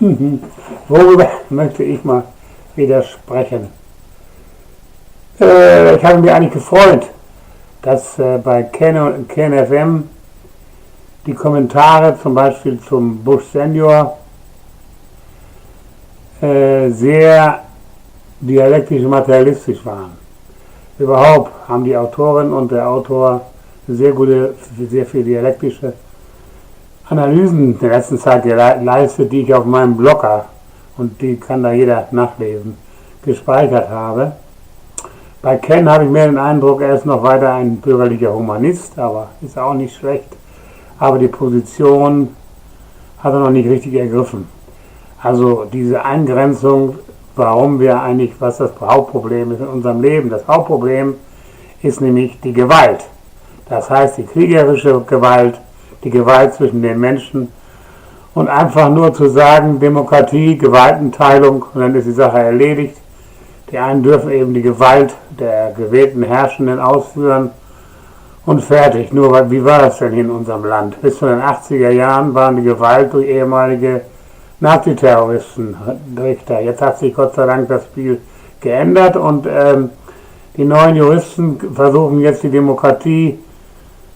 Mhm. Worüber möchte ich mal widersprechen? Ich habe mich eigentlich gefreut, dass bei KenFM die Kommentare zum Beispiel zum Bush Senior sehr dialektisch und materialistisch waren. Überhaupt haben die Autorin und der Autor sehr viel dialektische Analysen in der letzten Zeit geleistet, die ich auf meinem Blogger, und die kann da jeder nachlesen, gespeichert habe. Bei Ken habe ich mehr den Eindruck, er ist noch weiter ein bürgerlicher Humanist, aber ist auch nicht schlecht. Aber die Position hat er noch nicht richtig ergriffen. Also diese Eingrenzung, warum wir eigentlich, was das Hauptproblem ist in unserem Leben. Das Hauptproblem ist nämlich die Gewalt. Das heißt die kriegerische Gewalt, die Gewalt zwischen den Menschen, und einfach nur zu sagen, Demokratie, Gewaltenteilung, und dann ist die Sache erledigt. Die einen dürfen eben die Gewalt der gewählten Herrschenden ausführen und fertig. Nur wie war das denn hier in unserem Land? Bis zu den 80er Jahren waren die Gewalt durch ehemalige Naziterroristen Richter. Jetzt hat sich Gott sei Dank das Spiel geändert und die neuen Juristen versuchen jetzt die Demokratie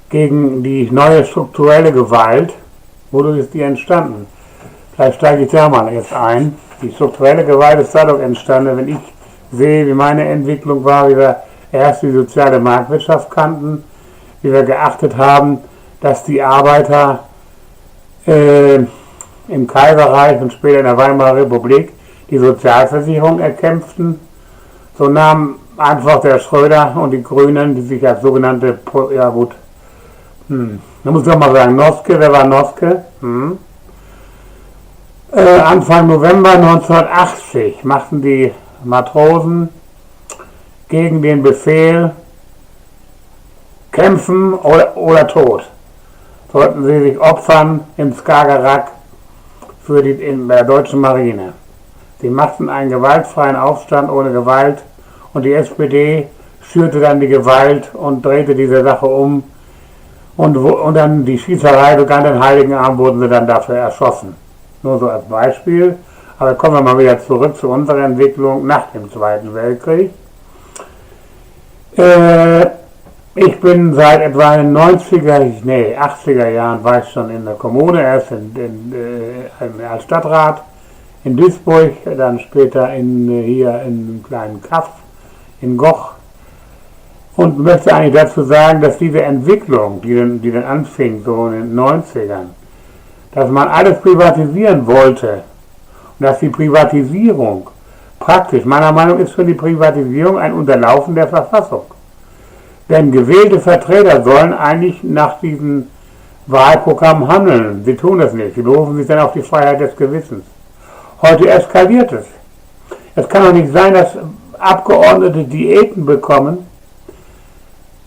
gegen die neue strukturelle Gewalt. Wodurch ist die entstanden? Vielleicht steige ich da mal jetzt ein. Die strukturelle Gewalt ist dadurch entstanden, wenn ich sehe, wie meine Entwicklung war, wie wir erst die soziale Marktwirtschaft kannten, wie wir geachtet haben, dass die Arbeiter im Kaiserreich und später in der Weimarer Republik die Sozialversicherung erkämpften. So nahm einfach der Schröder und die Grünen, die sich als sogenannte, ja gut, da muss ich doch mal sagen, Noske, wer war Noske? Anfang November 1980 machten die Matrosen gegen den Befehl kämpfen oder tot. Sollten sie sich opfern im Skagerrak in der deutschen Marine. Sie machten einen gewaltfreien Aufstand ohne Gewalt und die SPD schürte dann die Gewalt und drehte diese Sache um. Und dann die Schießerei begann, den Heiligen Abend wurden sie dann dafür erschossen. Nur so als Beispiel. Aber kommen wir mal wieder zurück zu unserer Entwicklung nach dem Zweiten Weltkrieg. Ich bin seit etwa den 80er Jahren war ich schon in der Kommune, erst als Stadtrat in Duisburg, dann später hier in einem kleinen Kaff in Goch. Und möchte eigentlich dazu sagen, dass diese Entwicklung, die dann anfing, so in den 90ern, dass man alles privatisieren wollte und dass die Privatisierung praktisch, meiner Meinung nach, ist für die Privatisierung ein Unterlaufen der Verfassung. Denn gewählte Vertreter sollen eigentlich nach diesem Wahlprogramm handeln. Sie tun das nicht. Sie berufen sich dann auf die Freiheit des Gewissens. Heute eskaliert es. Es kann doch nicht sein, dass Abgeordnete Diäten bekommen,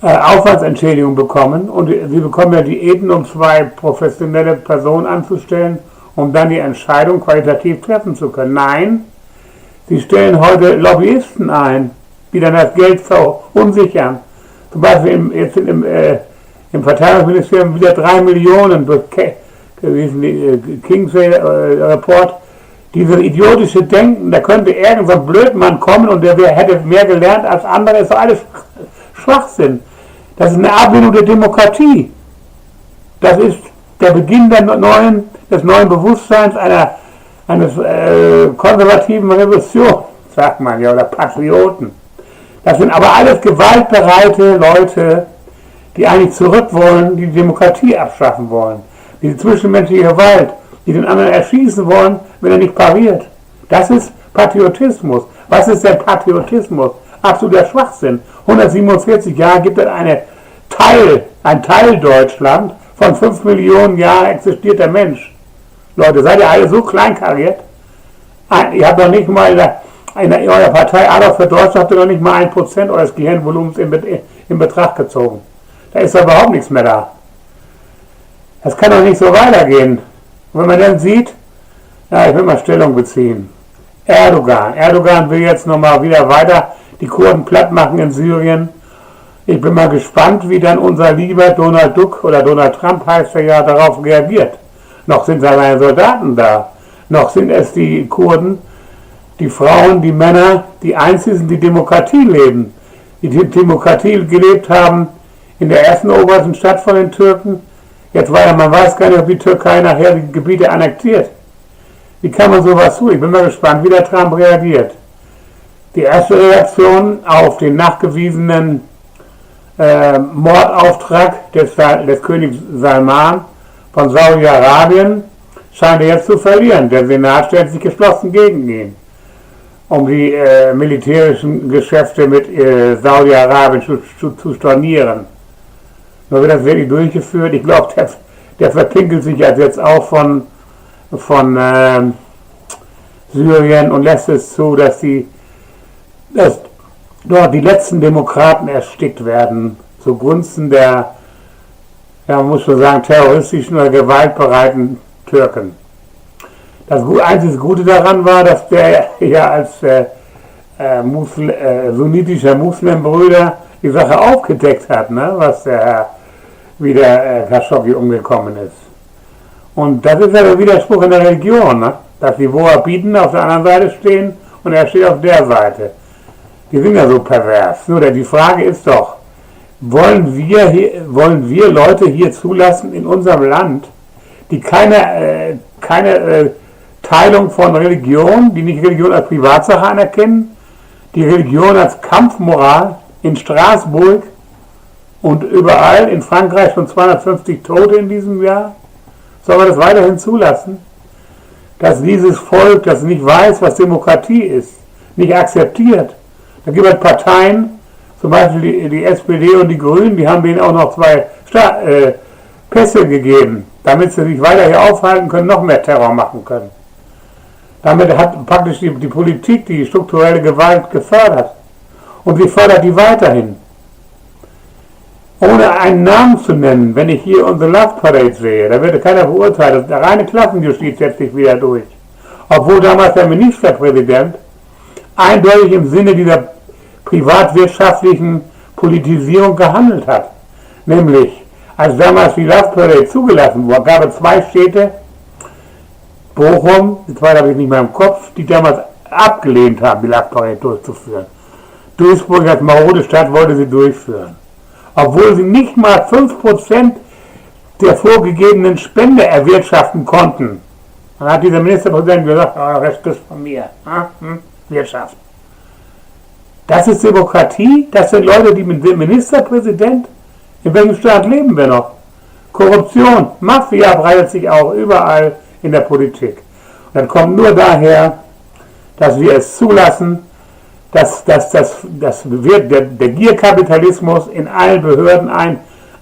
Aufwandsentschädigung bekommen, und sie bekommen ja Diäten, um 2 professionelle Personen anzustellen, um dann die Entscheidung qualitativ treffen zu können. Nein, sie stellen heute Lobbyisten ein, die dann das Geld verunsichern. Zum Beispiel jetzt im Verteidigungsministerium wieder 3 Millionen durch Kingsway Report. Dieses idiotische Denken, da könnte irgend so ein Blödmann kommen und der hätte mehr gelernt als andere, ist doch alles Schwachsinn. Das ist eine Ablehnung der Demokratie. Das ist der Beginn des neuen Bewusstseins eines konservativen Revolution, sagt man ja, oder Patrioten. Das sind aber alles gewaltbereite Leute, die eigentlich zurück wollen, die Demokratie abschaffen wollen. Die zwischenmenschliche Gewalt, die den anderen erschießen wollen, wenn er nicht pariert. Das ist Patriotismus. Was ist denn Patriotismus? Absoluter Schwachsinn. 147 Jahre gibt es ein Teil Deutschland, von 5 Millionen Jahren existiert der Mensch. Leute, seid ihr alle so kleinkariert? Ihr habt noch nicht mal in eurer Partei Adolf für Deutschland habt ihr noch nicht mal 1% eures Gehirnvolumens in Betracht gezogen. Da ist doch überhaupt nichts mehr da. Das kann doch nicht so weitergehen. Und wenn man dann sieht, ja, ich will mal Stellung beziehen. Erdogan will jetzt nochmal wieder weiter die Kurden platt machen in Syrien. Ich bin mal gespannt, wie dann unser lieber Donald Duck oder Donald Trump heißt er ja, darauf reagiert. Noch sind seine Soldaten da. noch sind es die Kurden, die Frauen, die Männer, die einzigen, die Demokratie leben, die Demokratie gelebt haben in der ersten eroberten Stadt von den Türken. Jetzt man weiß gar nicht, ob die Türkei nachher die Gebiete annektiert. Wie kann man sowas tun? Ich bin mal gespannt, wie der Trump reagiert. Die erste Reaktion auf den nachgewiesenen Mordauftrag des Königs Salman von Saudi-Arabien scheint er jetzt zu verlieren. Der Senat stellt sich geschlossen gegen ihn, um die militärischen Geschäfte mit Saudi-Arabien zu stornieren. Nur wird das wirklich durchgeführt. Ich glaube, der verpinkelt sich jetzt auch von Syrien und lässt es zu, dass dort die letzten Demokraten erstickt werden, zugunsten der, ja, man muss schon sagen, terroristischen oder gewaltbereiten Türken. Das einzige Gute daran war, dass der ja als sunnitischer Muslimbruder die Sache aufgedeckt hat, ne, was wie der Khashoggi umgekommen ist. Und das ist ja der Widerspruch in der Religion, ne, dass die Wahhabiten auf der anderen Seite stehen und er steht auf der Seite. Die sind ja so pervers. Nur die Frage ist doch, wollen wir Leute hier zulassen in unserem Land, die keine Teilung von Religion, die nicht Religion als Privatsache anerkennen, die Religion als Kampfmoral in Straßburg und überall in Frankreich schon 250 Tote in diesem Jahr? Sollen wir das weiterhin zulassen? Dass dieses Volk, das nicht weiß, was Demokratie ist, nicht akzeptiert. Da gibt es Parteien, zum Beispiel die SPD und die Grünen, die haben denen auch noch 2 Pässe gegeben, damit sie sich weiter hier aufhalten können, noch mehr Terror machen können. Damit hat praktisch die Politik die strukturelle Gewalt gefördert. Und sie fördert die weiterhin. Ohne einen Namen zu nennen, wenn ich hier unsere Love Parade sehe, da wird keiner verurteilt. Der reine Klassenjustiz setzt sich wieder durch. Obwohl damals der Ministerpräsident eindeutig im Sinne dieser privatwirtschaftlichen Politisierung gehandelt hat. Nämlich, als damals die Love Parade zugelassen wurde, gab es 2 Städte, Bochum, die 2 habe ich nicht mehr im Kopf, die damals abgelehnt haben, die Love Parade durchzuführen. Duisburg als marode Stadt wollte sie durchführen. Obwohl sie nicht mal 5% der vorgegebenen Spende erwirtschaften konnten. Dann hat dieser Ministerpräsident gesagt, der Rest ist von mir. Wirtschaft. Das ist Demokratie? Das sind Leute, die mit dem Ministerpräsident? In welchem Staat leben wir noch? Korruption, Mafia breitet sich auch überall in der Politik. Und das kommt nur daher, dass wir es zulassen, dass der Gierkapitalismus in allen Behörden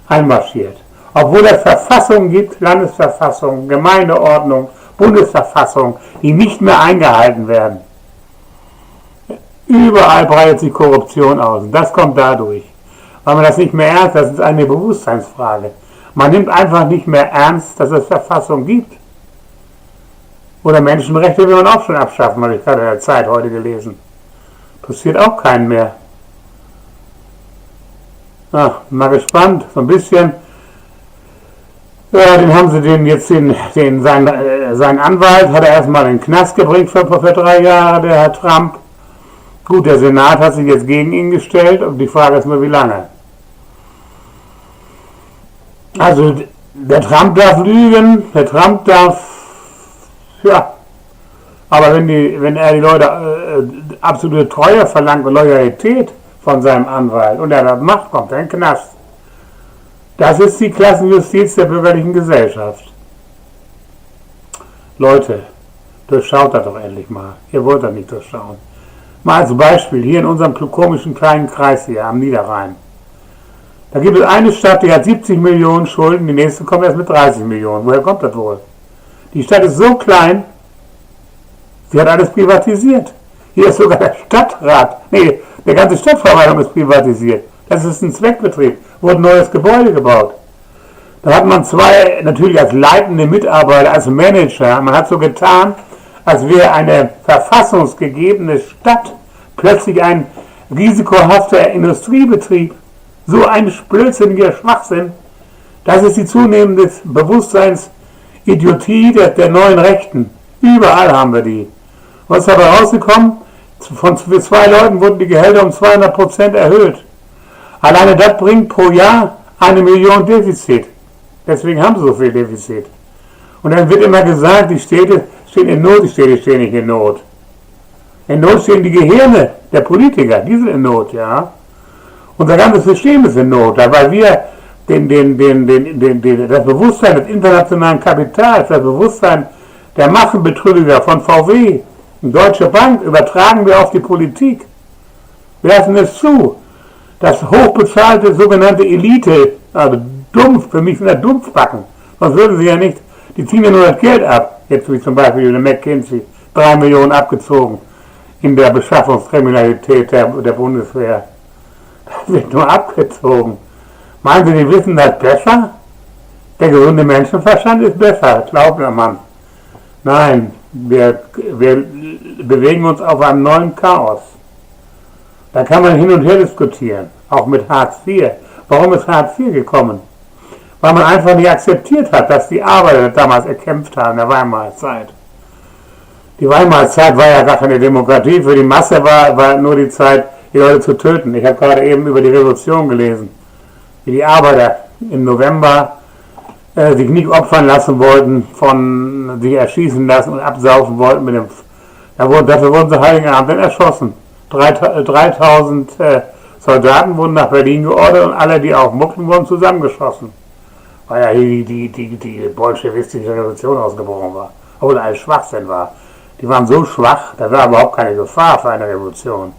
einmarschiert. Obwohl es Verfassungen gibt, Landesverfassung, Gemeindeordnung, Bundesverfassung, die nicht mehr eingehalten werden. Überall breitet sich Korruption aus. Und das kommt dadurch. Weil man das nicht mehr ernst, das ist eine Bewusstseinsfrage. Man nimmt einfach nicht mehr ernst, dass es Verfassung gibt. Oder Menschenrechte will man auch schon abschaffen, habe ich gerade in der Zeit heute gelesen. Interessiert auch keinen mehr. Ach, mal gespannt, so ein bisschen. Ja, den haben sie seinen Anwalt hat er erstmal in den Knast gebracht für 3 Jahre, der Herr Trump. Gut, der Senat hat sich jetzt gegen ihn gestellt und die Frage ist nur, wie lange. Also, der Trump darf lügen, der Trump darf, ja, aber wenn er die Leute absolute Treue verlangt und Loyalität von seinem Anwalt und er das macht, kommt er in den Knast. Das ist die Klassenjustiz der bürgerlichen Gesellschaft. Leute, durchschaut das doch endlich mal. Ihr wollt das nicht durchschauen. Mal als Beispiel, hier in unserem komischen kleinen Kreis hier am Niederrhein. Da gibt es eine Stadt, die hat 70 Millionen Schulden, die nächste kommt erst mit 30 Millionen. Woher kommt das wohl? Die Stadt ist so klein, sie hat alles privatisiert. Hier ist sogar der Stadtrat, der ganze Stadtverwaltung ist privatisiert. Das ist ein Zweckbetrieb, wurde ein neues Gebäude gebaut. Da hat man 2, natürlich als leitende Mitarbeiter, als Manager, man hat so getan, als wäre eine verfassungsgegebene Stadt plötzlich ein risikohafter Industriebetrieb. So ein blödsinniger Schwachsinn. Das ist die zunehmende Bewusstseinsidiotie der neuen Rechten. Überall haben wir die. Was ist dabei rausgekommen? Für 2 Leuten wurden die Gehälter um 200% erhöht. Alleine das bringt pro Jahr 1 Million Defizit. Deswegen haben sie so viel Defizit. Und dann wird immer gesagt, die Städte stehen in Not, die Städte stehen nicht in Not. In Not stehen die Gehirne der Politiker, die sind in Not, ja. Unser ganzes System ist in Not, weil wir das Bewusstsein des internationalen Kapitals, das Bewusstsein der Massenbetrüger von VW und Deutsche Bank übertragen wir auf die Politik. Wir lassen es zu, dass hochbezahlte sogenannte Elite, also dumpf, für mich sind das Dumpfbacken, sonst würden sie ja nicht, die ziehen ja nur das Geld ab, jetzt wie zum Beispiel eine McKinsey, 3 Millionen abgezogen in der Beschaffungskriminalität der Bundeswehr. Das wird nur abgezogen. Meinen Sie, die wissen das besser? Der gesunde Menschenverstand ist besser, glaubt mir Mann. Nein, wir bewegen uns auf einem neuen Chaos. Da kann man hin und her diskutieren, auch mit Hartz IV. Warum ist Hartz IV gekommen? Weil man einfach nicht akzeptiert hat, dass die Arbeiter damals erkämpft haben in der Weimarer Zeit. Die Weimarer Zeit war ja gar keine Demokratie, für die Masse war nur die Zeit, die Leute zu töten. Ich habe gerade eben über die Revolution gelesen, wie die Arbeiter im November sich nicht opfern lassen wollten, sich erschießen lassen und absaufen wollten mit dem. Dafür wurden sie Heiligen Abend dann erschossen. 3000 Soldaten wurden nach Berlin geordert und alle, die aufmuckten, wurden zusammengeschossen. Weil ja hier die bolschewistische Revolution ausgebrochen war. Obwohl alles Schwachsinn war. Die waren so schwach, da war überhaupt keine Gefahr für eine Revolution.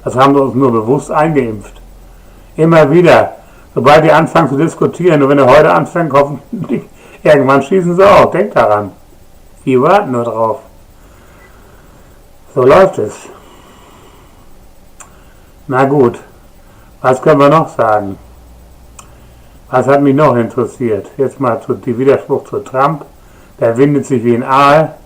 Das haben wir uns nur bewusst eingeimpft. Immer wieder. Sobald die anfangen zu diskutieren, und wenn er heute anfängt, hoffentlich, irgendwann schießen sie auch. Denkt daran. Die warten nur drauf. So läuft es. Na gut, was können wir noch sagen? Was hat mich noch interessiert? Jetzt mal die Widerspruch zu Trump. Der windet sich wie ein Aal.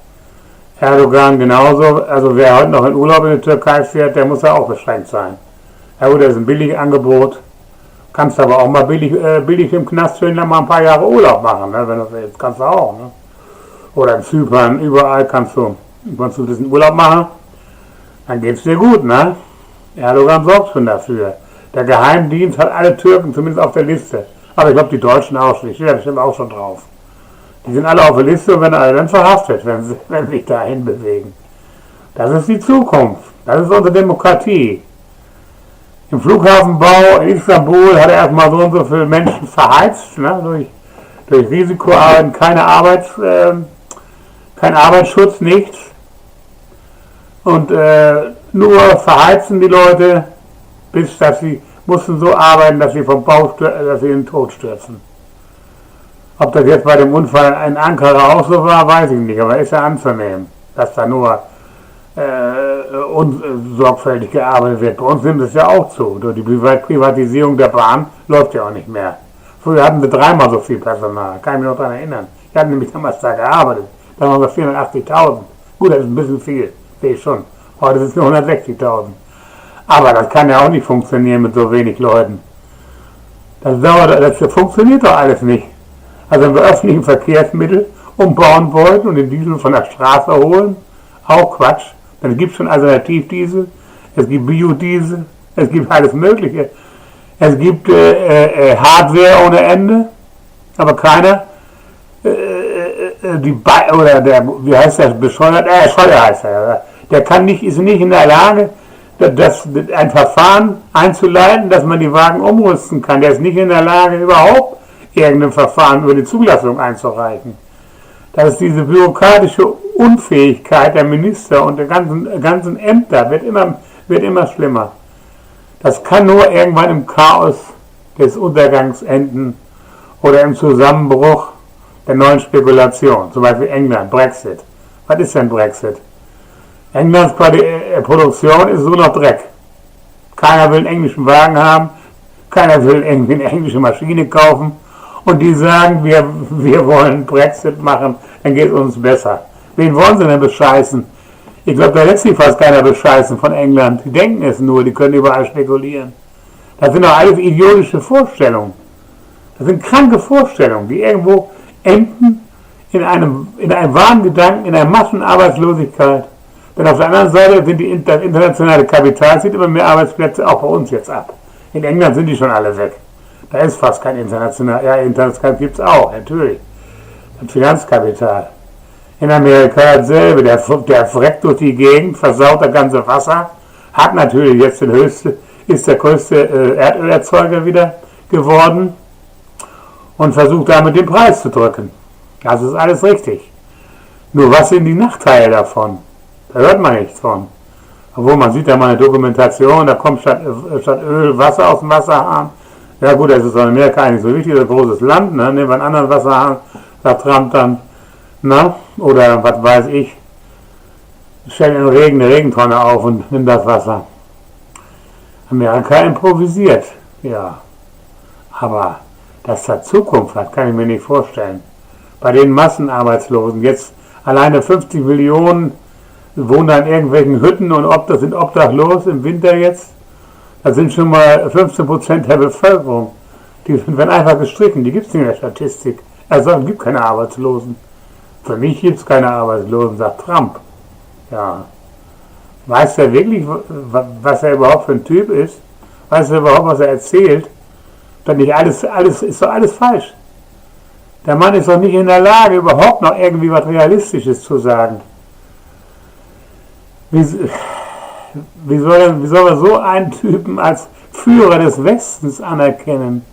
Erdogan genauso. Also wer heute noch in Urlaub in die Türkei fährt, der muss ja auch beschränkt sein. Ja gut, das ist ein billiges Angebot. Kannst aber auch mal billig im Knast für mal ein paar Jahre Urlaub machen. Ne? Wenn du willst, kannst du auch. Ne? Oder in Zypern, überall kannst du ein bisschen Urlaub machen. Dann geht's dir gut, ne? Erdogan sorgt schon dafür. Der Geheimdienst hat alle Türken zumindest auf der Liste. Aber ich glaube, die Deutschen auch schon. Ich stehe da bestimmt auch schon drauf. Die sind alle auf der Liste und werden alle dann verhaftet, wenn sie sich dahin bewegen. Das ist die Zukunft. Das ist unsere Demokratie. Im Flughafenbau in Istanbul hat er erstmal so und so viele Menschen verheizt, ne, durch Risikoarbeiten, kein Arbeitsschutz, nichts. Und nur verheizen die Leute, bis dass sie mussten so arbeiten, dass sie vom Bau dass sie in den Tod stürzen. Ob das jetzt bei dem Unfall in Ankara auch so war, weiß ich nicht, aber ist ja anzunehmen, dass da nur unsorgfältig gearbeitet wird. Bei uns nimmt es ja auch zu. Durch die Privatisierung der Bahn läuft ja auch nicht mehr. Früher hatten wir 3-mal so viel Personal, kann ich mich noch daran erinnern. Ich hatte nämlich damals da gearbeitet. Da waren wir 480.000. Gut, das ist ein bisschen viel, sehe ich schon. Heute sind es nur 160.000. Aber das kann ja auch nicht funktionieren mit so wenig Leuten. Das funktioniert doch alles nicht. Also wenn wir öffentliche Verkehrsmittel umbauen wollten und den Diesel von der Straße holen, auch Quatsch. Dann gibt es schon Alternativdiesel, es gibt Biodiesel, es gibt alles Mögliche. Es gibt Hardware ohne Ende, aber keiner, wie heißt das, Scheuer heißt er, der ist nicht in der Lage, ein Verfahren einzuleiten, dass man die Wagen umrüsten kann. Der ist nicht in der Lage, überhaupt irgendein Verfahren über die Zulassung einzureichen. Das ist diese bürokratische Unfähigkeit der Minister und der ganzen Ämter wird immer schlimmer. Das kann nur irgendwann im Chaos des Untergangs enden oder im Zusammenbruch der neuen Spekulation. Zum Beispiel England, Brexit. Was ist denn Brexit? Englands Produktion ist nur noch Dreck. Keiner will einen englischen Wagen haben, keiner will irgendwie eine englische Maschine kaufen. Und die sagen, wir wollen Brexit machen, dann geht es uns besser. Wen wollen sie denn bescheißen? Ich glaube, da lässt sich fast keiner bescheißen von England. Die denken es nur, die können überall spekulieren. Das sind doch alles idiotische Vorstellungen. Das sind kranke Vorstellungen, die irgendwo enden in einem wahren Gedanken, in einer Massenarbeitslosigkeit. Denn auf der anderen Seite sind das internationale Kapital zieht immer mehr Arbeitsplätze auch bei uns jetzt ab. In England sind die schon alle weg. Da ist fast kein international, ja, international gibt es auch, natürlich. Das Finanzkapital. In Amerika dasselbe, der freckt durch die Gegend, versaut das ganze Wasser, hat natürlich jetzt ist der größte Erdölerzeuger wieder geworden und versucht damit den Preis zu drücken. Das ist alles richtig. Nur was sind die Nachteile davon? Da hört man nichts von. Obwohl man sieht ja mal eine Dokumentation, da kommt statt Öl Wasser aus dem Wasserhahn. Ja gut, das ist in Amerika eigentlich so wichtig, das ist ein großes Land, ne? Nehmen wir einen anderen Wasserhahn, sagt Trump dann, na, oder was weiß ich, stellen in Regen eine Regentonne auf und nimmt das Wasser. Amerika improvisiert, ja. Aber dass das Zukunft hat, kann ich mir nicht vorstellen. Bei den Massenarbeitslosen, jetzt alleine 50 Millionen wohnen da in irgendwelchen Hütten und sind obdachlos im Winter jetzt. Das sind schon mal 15% der Bevölkerung. Die werden einfach gestrichen, die gibt es nicht in der Statistik. Also es gibt keine Arbeitslosen. Für mich gibt es keine Arbeitslosen, sagt Trump. Ja. Weiß er wirklich, was er überhaupt für ein Typ ist? Weiß er überhaupt, was er erzählt? Dann nicht ist doch alles falsch. Der Mann ist doch nicht in der Lage, überhaupt noch irgendwie was Realistisches zu sagen. Wie soll er so einen Typen als Führer des Westens anerkennen?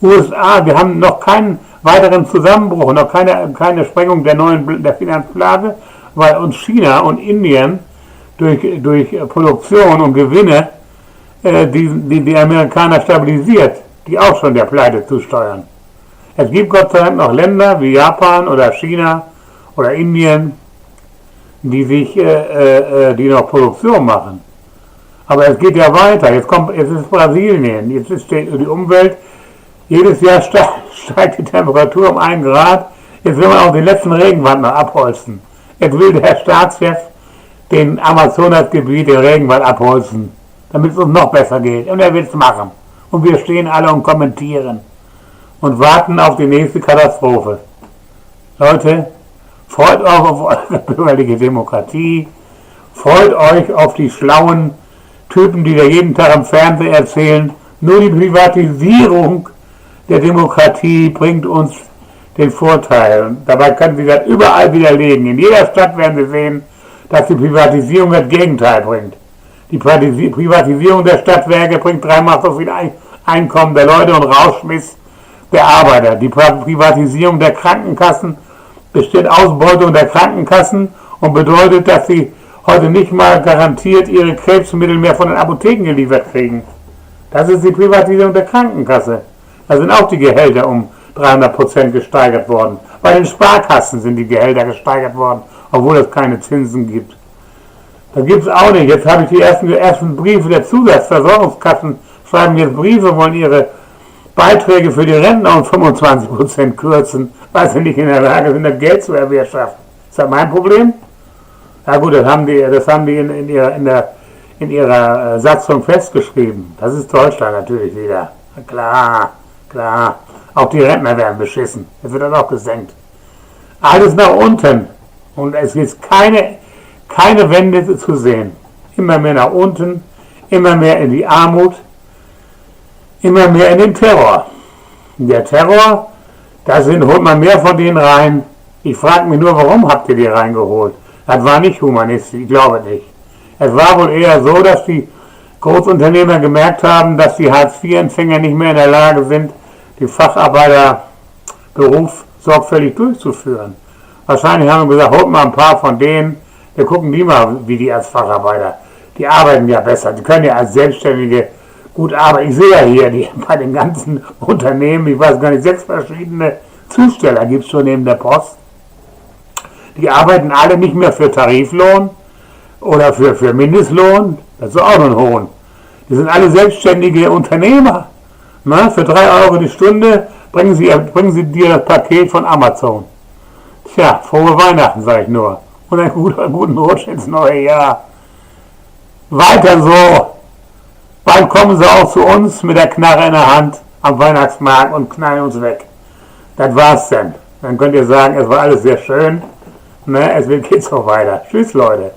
USA, wir haben noch keinen weiteren Zusammenbruch, noch keine Sprengung der Finanzblase, weil uns China und Indien durch Produktion und Gewinne die Amerikaner stabilisiert, die auch schon der Pleite zusteuern. Es gibt Gott sei Dank noch Länder wie Japan oder China oder Indien, die noch Produktion machen. Aber es geht ja weiter. Jetzt ist Brasilien, jetzt ist die Umwelt, jedes Jahr steigt die Temperatur um 1 Grad. Jetzt will man auch den letzten Regenwald noch abholzen. Jetzt will der Staatschef den Amazonasgebiet, den Regenwald abholzen, damit es uns noch besser geht. Und er will es machen. Und wir stehen alle und kommentieren und warten auf die nächste Katastrophe. Leute, freut euch auf eure bürgerliche Demokratie, freut euch auf die schlauen Typen, die da jeden Tag im Fernsehen erzählen, nur die Privatisierung der Demokratie bringt uns den Vorteil. Und dabei können Sie das überall widerlegen. In jeder Stadt werden Sie sehen, dass die Privatisierung das Gegenteil bringt. Die Privatisierung der Stadtwerke bringt 3-mal so viel Einkommen der Leute und Rausschmiss der Arbeiter. Die Privatisierung der Krankenkassen besteht Ausbeutung der Krankenkassen und bedeutet, dass sie heute nicht mal garantiert ihre Krebsmittel mehr von den Apotheken geliefert kriegen. Das ist die Privatisierung der Krankenkasse. Da sind auch die Gehälter um 300% gesteigert worden. Bei den Sparkassen sind die Gehälter gesteigert worden, obwohl es keine Zinsen gibt. Das gibt es auch nicht. Jetzt habe ich die ersten Briefe der Zusatzversorgungskassen, schreiben jetzt Briefe, wollen ihre Beiträge für die Rentner um 25% kürzen, weil sie nicht in der Lage sind, das Geld zu erwirtschaften. Ist das mein Problem? Ja gut, das haben die in ihrer Satzung festgeschrieben. Das ist Deutschland natürlich wieder. Klar. Auch die Rentner werden beschissen. Jetzt wird das auch gesenkt. Alles nach unten. Und es ist keine Wende zu sehen. Immer mehr nach unten, immer mehr in die Armut, immer mehr in den Terror. Der Terror, holt man mehr von denen rein. Ich frage mich nur, warum habt ihr die reingeholt? Das war nicht humanistisch, ich glaube nicht. Es war wohl eher so, dass die Großunternehmer gemerkt haben, dass die Hartz-IV-Empfänger nicht mehr in der Lage sind, den Facharbeiterberuf sorgfältig durchzuführen. Wahrscheinlich haben wir gesagt, holt mal ein paar von denen, wir gucken die mal, wie die als Facharbeiter, die arbeiten ja besser, die können ja als Selbstständige gut arbeiten. Ich sehe ja hier, bei den ganzen Unternehmen, ich weiß gar nicht, 6 verschiedene Zusteller gibt es schon neben der Post. Die arbeiten alle nicht mehr für Tariflohn oder für Mindestlohn, das ist auch noch ein Hohn. Die sind alle selbstständige Unternehmer. Na, für 3 Euro die Stunde bringen sie dir das Paket von Amazon. Tja, frohe Weihnachten, sage ich nur. Und einen guten Rutsch ins neue Jahr. Weiter so. Bald kommen sie auch zu uns mit der Knarre in der Hand am Weihnachtsmarkt und knallen uns weg. Das war's denn. Dann könnt ihr sagen, es war alles sehr schön. Ne, es geht so weiter. Tschüss, Leute.